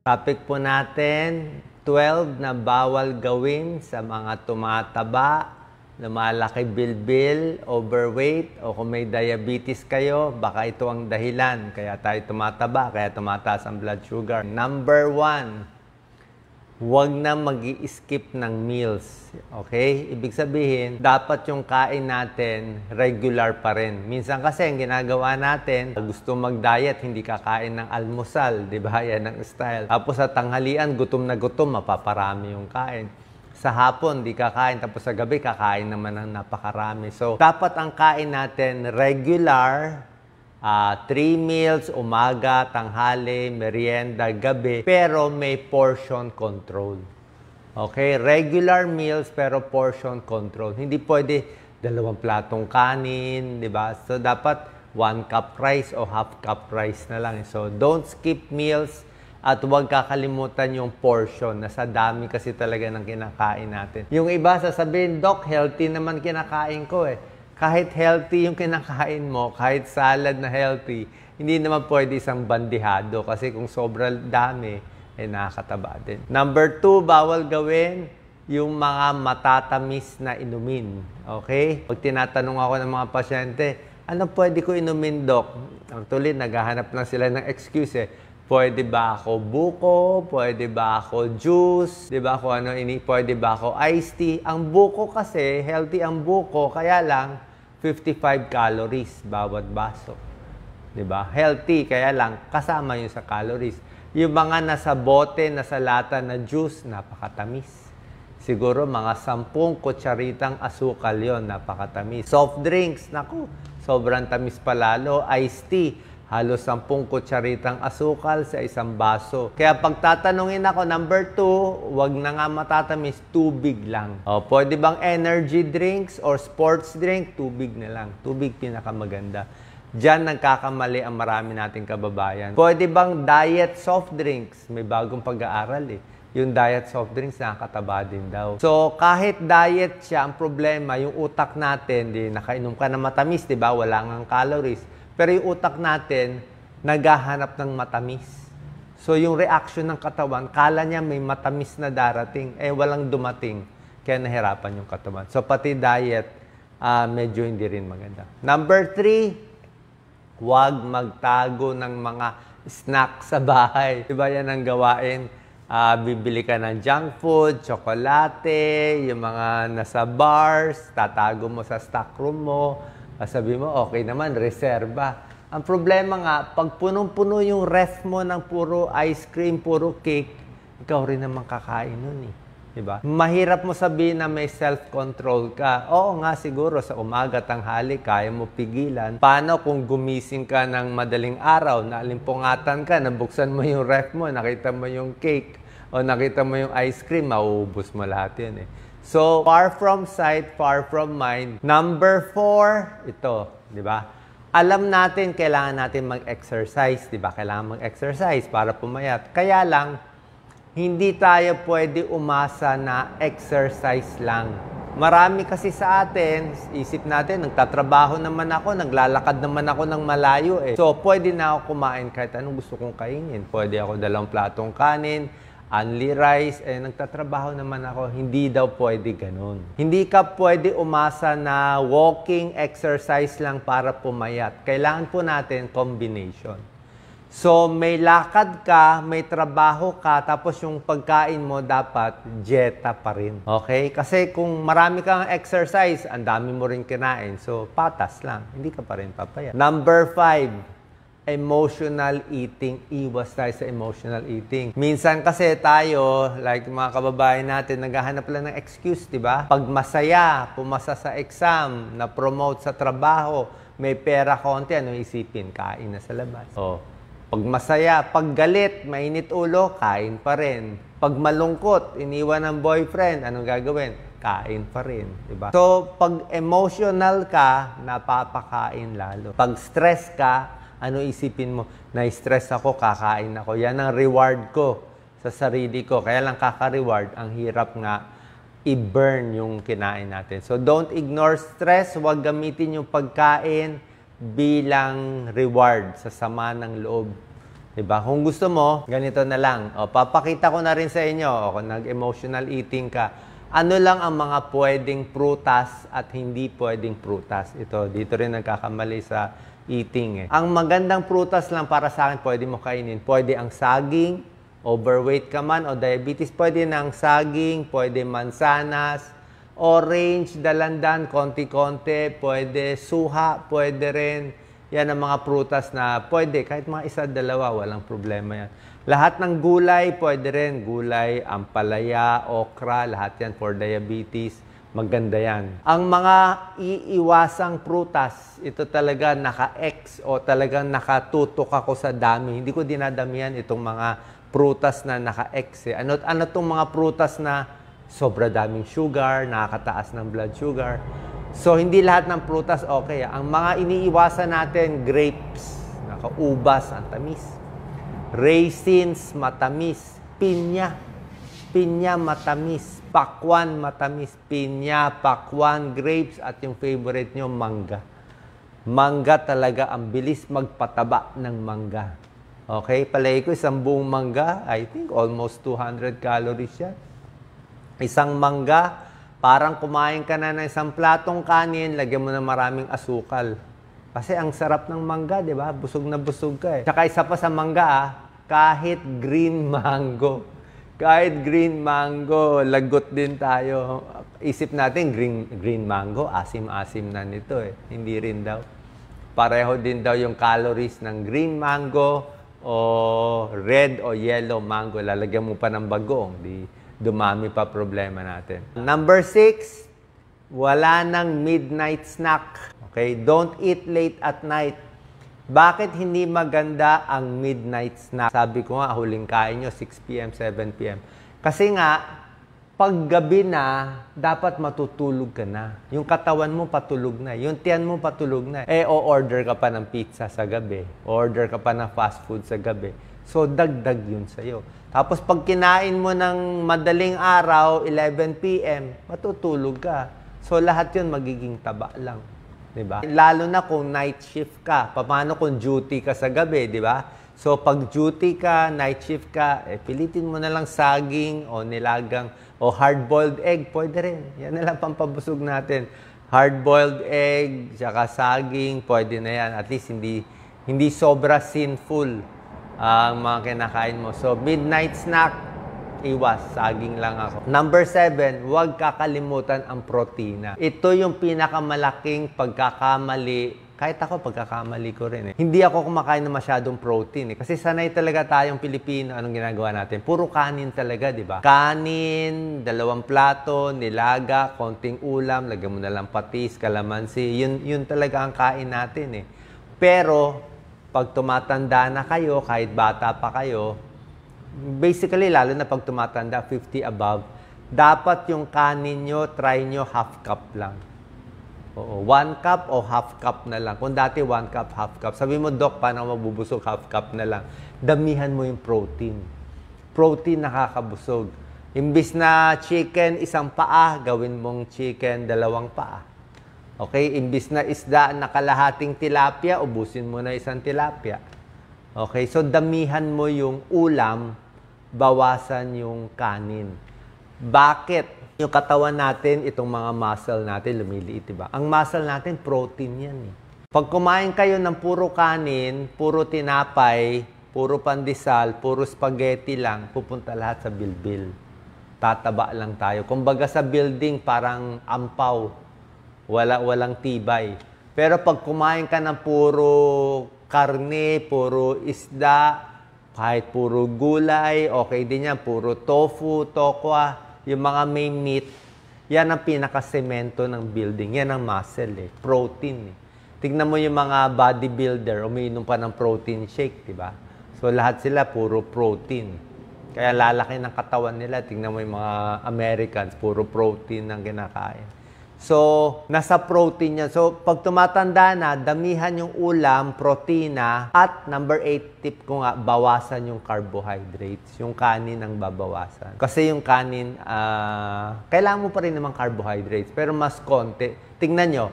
Topic po natin, 12 na bawal gawin sa mga tumataba, lumalaki bilbil, overweight, o kung may diabetes kayo, baka ito ang dahilan. Kaya tayo tumataba, kaya tumataas ang blood sugar. Number 1, huwag na mag-i-skip ng meals. Okay? Ibig sabihin, dapat yung kain natin regular pa rin. Minsan kasi ang ginagawa natin, gusto mag-diet, hindi kakain ng almusal. Di ba? Yan ang style. Tapos sa tanghalian, gutom na gutom, mapaparami yung kain. Sa hapon, di kakain. Tapos sa gabi, kakain naman ng napakarami. So, dapat ang kain natin regular, 3 meals, umaga, tanghali, merienda, gabi, pero may portion control. Okay? Regular meals, pero portion control. Hindi pwede 2 platong kanin, di ba? So, dapat 1 cup rice o half cup rice na lang. So, don't skip meals at huwag kakalimutan yung portion. Nasa dami kasi talaga ng kinakain natin. Yung iba sasabihin, Doc, healthy naman kinakain ko eh. Kahit healthy yung kinakain mo, kahit salad na healthy, hindi naman pwede isang bandihado kasi kung sobrang dami, nakakataba din. Number 2, bawal gawin yung mga matatamis na inumin. Okay? Pag tinatanong ako ng mga pasyente, ano pwede ko inumin, Doc? Actually, naghahanap lang sila ng excuse eh. Pwede ba ako buko? Pwede ba ako juice? Di ba? Kung ano pwede ba ako iced tea? Ang buko kasi, healthy ang buko, kaya lang 55 calories bawat baso. Di ba? Healthy, kaya lang kasama yun sa calories. Yung mga nasa bote, nasa lata na juice, napakatamis. Siguro mga 10 kutsaritang asukal yon, napakatamis. Soft drinks, naku, sobrang tamis pa lalo. Iced tea, halos 10 kutsaritang asukal sa isang baso. Kaya pag tatanungin ako, number 2, wag na nga matatamis, tubig lang. O, pwede bang energy drinks or sports drink? Tubig na lang. Tubig pinakamaganda. Diyan nagkakamali ang marami nating kababayan. Pwede bang diet soft drinks? May bagong pag-aaral eh. Yung diet soft drinks nakakataba din daw. So, kahit diet siya, ang problema, yung utak natin, nakainom ka na matamis, di ba? Wala ngang calories. Pero yung utak natin, naghahanap ng matamis. So, yung reaction ng katawan, kala niya may matamis na darating, walang dumating. Kaya nahirapan yung katawan. So, pati diet, medyo hindi rin maganda. Number 3, huwag magtago ng mga snack sa bahay. Diba yan ang gawain? Bibili ka ng junk food, tsokolate, yung mga nasa bars, tatago mo sa stockroom mo. Sabi mo, okay naman, reserba. Ang problema nga, pag punong-puno yung ref mo ng puro ice cream, puro cake, ikaw rin naman kakain nun eh. Diba? Mahirap mo sabihin na may self-control ka. Oo nga, siguro sa umaga, tanghali, kaya mo pigilan. Paano kung gumising ka ng madaling araw, naalimpungatan ka, nabuksan mo yung ref mo, nakita mo yung cake, o nakita mo yung ice cream, mauubos mo lahat yun eh. So, far from sight, far from mind. Number 4, ito, di ba? Alam natin, kailangan natin mag-exercise, di ba? Kailangan mag-exercise para pumayat. Kaya lang, hindi tayo pwede umasa na exercise lang. Marami kasi sa atin, isip natin, nagtatrabaho naman ako, naglalakad naman ako ng malayo eh. So, pwede na ako kumain kahit anong gusto kong kainin. Pwede ako 2 platong kanin, only rice, nagtatrabaho naman ako, hindi daw pwede ganun. Hindi ka pwede umasa na walking exercise lang para pumayat. Kailangan po natin combination. So, may lakad ka, may trabaho ka, tapos yung pagkain mo dapat dieta pa rin. Okay? Kasi kung marami kang exercise, ang dami mo rin kinain. So, patas lang. Hindi ka pa rin papayat. Number 5. Emotional eating. Iwas tayo sa emotional eating. Minsan kasi tayo, like mga kababayan natin, naghahanap lang ng excuse, di ba? Pag masaya, pumasa sa exam, na-promote sa trabaho, may pera konti, ano isipin? Kain na sa labas. Oh. Pag masaya, pag galit, mainit ulo, kain pa rin. Pag malungkot, iniwan ng boyfriend, anong gagawin? Kain pa rin, di ba? So, pag emotional ka, napapakain lalo. Pag stress ka, ano isipin mo? Na-stress ako, kakain ako. Yan ang reward ko sa sarili ko. Kaya lang kaka-reward, ang hirap nga i-burn yung kinain natin. So, don't ignore stress. Huwag gamitin yung pagkain bilang reward sa sama ng loob. Diba? Kung gusto mo, ganito na lang. O, papakita ko na rin sa inyo, o, kung nag-emotional eating ka, ano lang ang mga pwedeng prutas at hindi pwedeng prutas. Ito, dito rin nagkakamali sa eating. Ang magandang prutas lang para sa akin, pwede mo kainin. Pwede ang saging, overweight ka man o diabetes, pwede na ang saging, pwede mansanas, orange, dalandan, konti-konti, pwede suha, pwede rin. Yan ang mga prutas na pwede, kahit mga isa, dalawa, walang problema yan. Lahat ng gulay, pwede rin. Gulay, ampalaya, okra, lahat yan for diabetes. Maganda yan. Ang mga iiwasang prutas, ito talaga naka-X o talagang nakatutok ako sa dami. Hindi ko dinadamihan itong mga prutas na naka-X. Ano itong mga prutas na sobra daming sugar, nakakataas ng blood sugar. So, hindi lahat ng prutas okay. Ang mga iniiwasan natin, grapes, ubas, ang tamis. Raisins, matamis. Pinya, matamis. Pakwan, matamis. Pinya, pakwan, grapes, at yung favorite nyo, mangga. Mangga talaga, ang bilis magpataba ng mangga. Okay, palagi ko isang buong mangga, I think almost 200 calories yan. Isang mangga, parang kumain ka na ng isang platong kanin, lagyan mo na maraming asukal. Kasi ang sarap ng mangga, di ba? Busog na busog ka eh. Tsaka isa pa sa mangga, kahit green mango. Kahit green mango, lagot din tayo. Isip natin, green mango, asim-asim na nito eh. Hindi rin daw. Pareho din daw yung calories ng green mango o red o yellow mango. Lalagyan mo pa ng bagoong, dumami pa problema natin. Number 6, wala nang midnight snack. Okay? Don't eat late at night. Bakit hindi maganda ang midnight snack? Sabi ko nga, huling kain nyo, 6 p.m., 7 p.m. Kasi nga, pag gabi na, dapat matutulog ka na. Yung katawan mo patulog na. Yung tiyan mo patulog na. O-order ka pa ng pizza sa gabi. Order ka pa ng fast food sa gabi. So, dagdag yun sa'yo. Tapos, pag kinain mo ng madaling araw, 11 p.m., matutulog ka. So, lahat yun magiging taba lang. Diba? Lalo na kung night shift ka. Paano kung duty ka sa gabi, di ba? So, pag duty ka, night shift ka, pilitin mo na lang saging o nilagang o hard-boiled egg. Pwede rin. Yan na lang pampabusog natin. Hard-boiled egg, saka saging, pwede na yan. At least, hindi sobra sinful ang mga kinakain mo. So, midnight snack, iwas. Saging lang ako. Number 7, huwag kakalimutan ang protina. Ito yung pinakamalaking pagkakamali. Kahit ako, pagkakamali ko rin eh. Hindi ako kumakain na masyadong protein eh. Kasi sanay talaga tayong Pilipino. Anong ginagawa natin? Puro kanin talaga, di ba? Kanin, 2 plato, nilaga, konting ulam, lagyan mo na lang patis, kalamansi. Yun talaga ang kain natin eh. Pero, pag tumatanda na kayo, kahit bata pa kayo, basically, lalo na pag tumatanda, 50 above, dapat yung kanin nyo, try nyo half cup lang. Oo, 1 cup o half cup na lang. Kung dati 1 cup, half cup. Sabi mo, Doc, paano mabubusog half cup na lang? Damihan mo yung protein. Protein nakakabusog. Imbis na chicken, 1 paa, gawin mong chicken, 2 paa. Okay, imbis na isda na kalahating tilapia, ubusin mo na 1 tilapia. Okay, so damihan mo yung ulam, bawasan yung kanin. Bakit? Yung katawan natin, itong mga muscle natin, lumiliit, diba? Ang muscle natin, protein yan eh. Pag kumain kayo ng puro kanin, puro tinapay, puro pandesal, puro spaghetti lang, pupunta lahat sa bilbil. Tataba lang tayo. Kumbaga sa building, parang ampaw. Walang tibay. Pero pag kumain ka ng puro karne, puro isda, kahit puro gulay, okay din yan. Puro tofu, tokwa, yung mga main meat, yan ang pinakasemento ng building. Yan ang muscle eh. Protein eh. Tignan mo yung mga bodybuilder, umiinom pa ng protein shake, di ba? So lahat sila puro protein. Kaya lalaki ng katawan nila. Tignan mo yung mga Americans, puro protein ang kinakain. So, nasa protein yan. So, pag tumatanda na, damihan yung ulam, protina, at number 8 tip ko nga, bawasan yung carbohydrates. Yung kanin ang babawasan. Kasi yung kanin, kailangan mo pa rin naman carbohydrates, pero mas konti. Tingnan nyo,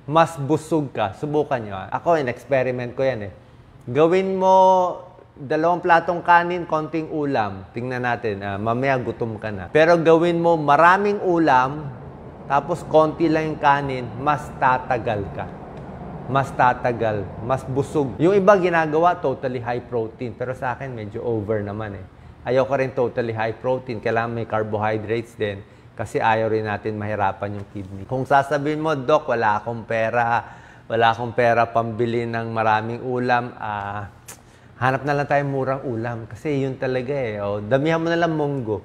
mas busog ka. Subukan nyo. Ako, in-experiment ko yan eh. Gawin mo 2 platong kanin, konting ulam. Tingnan natin, mamaya gutom ka na. Pero gawin mo maraming ulam, tapos konti lang yung kanin, mas tatagal ka. Mas tatagal, mas busog. Yung iba ginagawa, totally high protein. Pero sa akin, medyo over naman eh. Ayoko rin totally high protein. Kailangan may carbohydrates din. Kasi ayaw rin natin mahirapan yung kidney. Kung sasabihin mo, Doc, wala akong pera pambili ng maraming ulam, hanap na lang tayo murang ulam. Kasi yun talaga eh. O, damihan mo na lang munggo.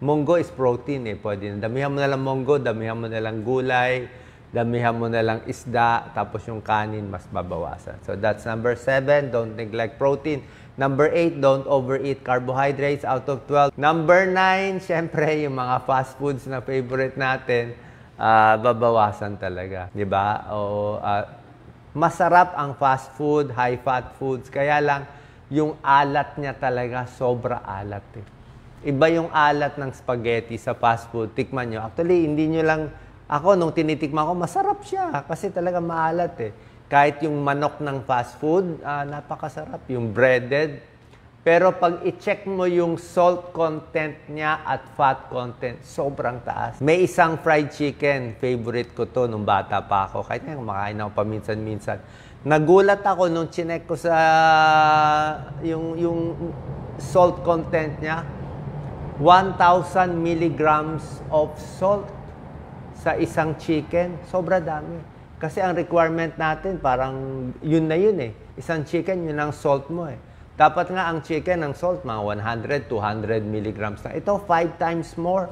Munggo is protein eh. Pwede na. Damihan mo na lang munggo, damihan mo na lang gulay, damihan mo na lang isda, tapos yung kanin mas babawasan. So that's number 7, don't neglect protein. Number 8, don't overeat carbohydrates out of 12. Number 9, syempre, yung mga fast foods na favorite natin, babawasan talaga. Di ba? Masarap ang fast food, high-fat foods. Kaya lang, yung alat niya talaga, sobra alat eh. Iba yung alat ng spaghetti sa fast food. Tikman nyo. Actually, hindi nyo lang... Ako, nung tinitikman ko, masarap siya. Kasi talaga maalat eh. Kahit yung manok ng fast food, napakasarap. Yung breaded. Pero pag i-check mo yung salt content niya at fat content, sobrang taas. May isang fried chicken, favorite ko to nung bata pa ako. Kahit nga kumakain ako paminsan-minsan. Nagulat ako nung chinek ko sa yung salt content niya. 1,000 milligrams of salt sa isang chicken. Sobra dami. Kasi ang requirement natin, parang yun na yun eh. Isang chicken, yun ang salt mo eh. Dapat nga ang chicken, ang salt, mga 100, 200 milligrams na. Ito, 5 times more.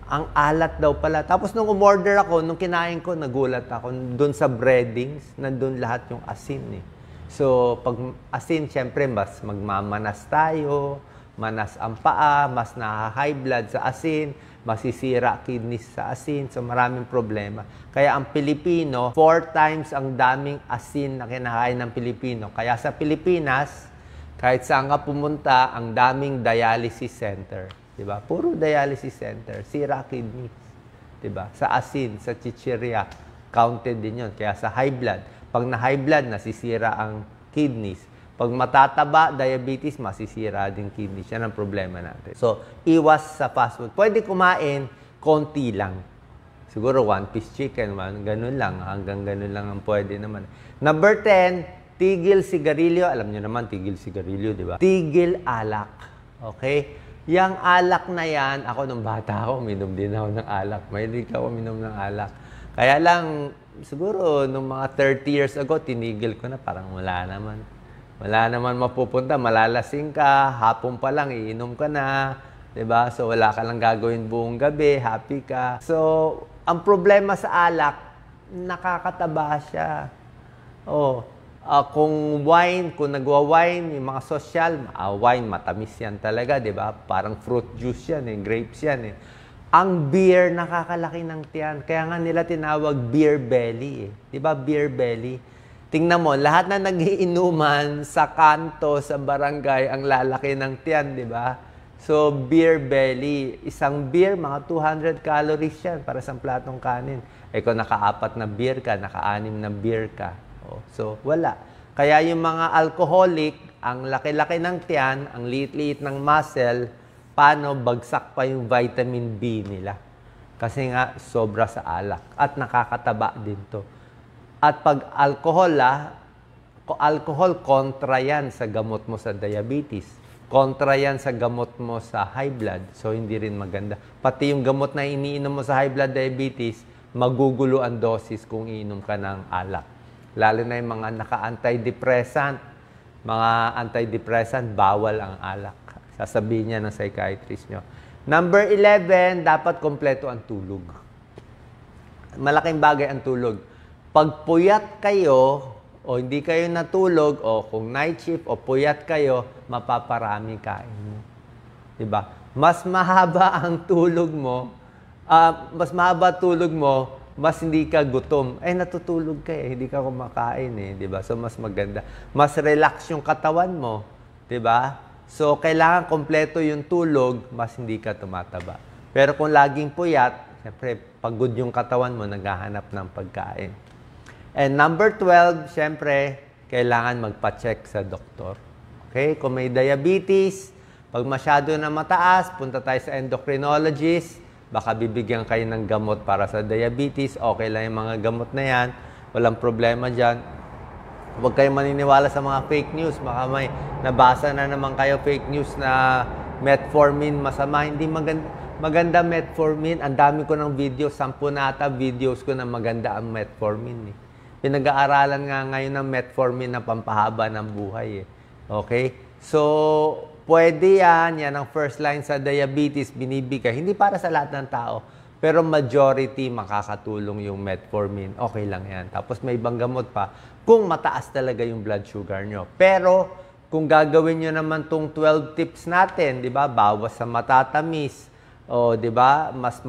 Ang alat daw pala. Tapos nung umorder ako, nung kinain ko, nagulat ako. Doon sa breadings, nandun lahat yung asin eh. So, pag asin, syempre, mas magmamanas tayo, manas ang paa, mas high blood sa asin, masisira kidneys sa asin, so maraming problema. Kaya ang Pilipino, 4 times ang daming asin na kinakain ng Pilipino. Kaya sa Pilipinas, kahit saan ka pumunta, ang daming dialysis center. Diba? Puro dialysis center, sira kidneys. Diba? Sa asin, sa chichirya, counted din yun. Kaya sa high blood, pag na high blood, nasisira ang kidneys. Pag matataba, diabetes, masisira din kidneys. Yan ang problema natin. So, iwas sa fast food. Pwede kumain, konti lang. Siguro 1-piece chicken, ganun lang. Hanggang ganun lang ang pwede naman. Number 10, tigil sigarilyo. Alam nyo naman, tigil sigarilyo, di ba? Tigil alak. Okay? Yang alak na yan, ako nung bata ako, minom din ako ng alak. Mahilig ako minom ng alak. Kaya lang, siguro, nung mga 30 years ago, tinigil ko na. Parang wala naman. Wala naman mapupunta, malalasing ka, hapon pa lang, iinom ka na, 'di ba? So wala ka lang gagawin buong gabi, happy ka. So, ang problema sa alak, nakakataba siya. Kung wine, kung nagwa-wine, yung mga social, wine, matamis yan talaga, 'di ba? Parang fruit juice yan, grapes yan eh. Ang beer, nakakalaki ng tiyan. Kaya nga nila tinawag beer belly eh. 'Di ba, beer belly? Tingnan mo, lahat na nagiinuman sa kanto, sa barangay, ang lalaki ng tiyan, di ba? So, beer belly. Isang beer, mga 200 calories yan para sa platong kanin. Kung naka-4 na beer ka, naka-6 na beer ka. So, wala. Kaya yung mga alcoholic, ang laki-laki ng tiyan, ang liit-liit ng muscle, paano bagsak pa yung vitamin B nila? Kasi nga, sobra sa alak. At nakakataba din to. At pag alcohol, kontra yan sa gamot mo sa diabetes. Kontra yan sa gamot mo sa high blood. So, hindi rin maganda. Pati yung gamot na iniinom mo sa high blood diabetes, magugulo ang dosis kung iinom ka ng alak. Lalo na yung mga naka-antidepressant. Mga antidepressant, bawal ang alak. Sasabihin niya ng psychiatrist nyo. Number 11, dapat kompleto ang tulog. Malaking bagay ang tulog. Pag puyat kayo, o hindi kayo natulog, o kung night shift, o puyat kayo, mapaparami kain mo. Diba? Mas mahaba ang tulog mo, mas hindi ka gutom. Natutulog ka hindi ka kumakain diba? So, mas maganda. Mas relax yung katawan mo, diba? So, kailangan kompleto yung tulog, mas hindi ka tumataba. Pero kung laging puyat, siyempre, pagod yung katawan mo, naghahanap ng pagkain. And number 12, siyempre, kailangan magpa-check sa doktor. Okay? Kung may diabetes, pag masyado na mataas, punta tayo sa endocrinologist. Baka bibigyan kayo ng gamot para sa diabetes. Okay lang yung mga gamot na yan. Walang problema dyan. Huwag kayong maniniwala sa mga fake news. Baka may nabasa na naman kayo fake news na metformin masama. Hindi maganda metformin. Ang dami ko ng videos, 10 na ata videos ko na maganda ang metformin. Pinag-aaralan nga ngayon ng metformin na pampahaba ng buhay. Okay? So, pwede yan ang first line sa diabetes, binibigay. Hindi para sa lahat ng tao. Pero majority, makakatulong yung metformin. Okay lang yan. Tapos may ibang gamot pa kung mataas talaga yung blood sugar nyo. Pero, kung gagawin nyo naman tong 12 tips natin, di ba? Bawas sa matatamis. O, di ba? Mas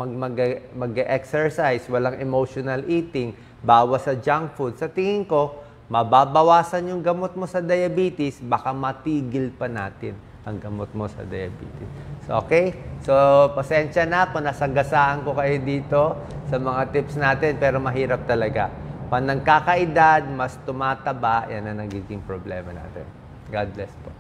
mag-exercise, walang emotional eating, bawas sa junk food. Sa tingin ko, mababawasan yung gamot mo sa diabetes, baka matigil pa natin ang gamot mo sa diabetes. So, okay? So, pasensya na kung nasagasaan ko kayo dito sa mga tips natin, pero mahirap talaga. Pag nagkakaedad, mas tumataba, yan ang nagiging problema natin. God bless po.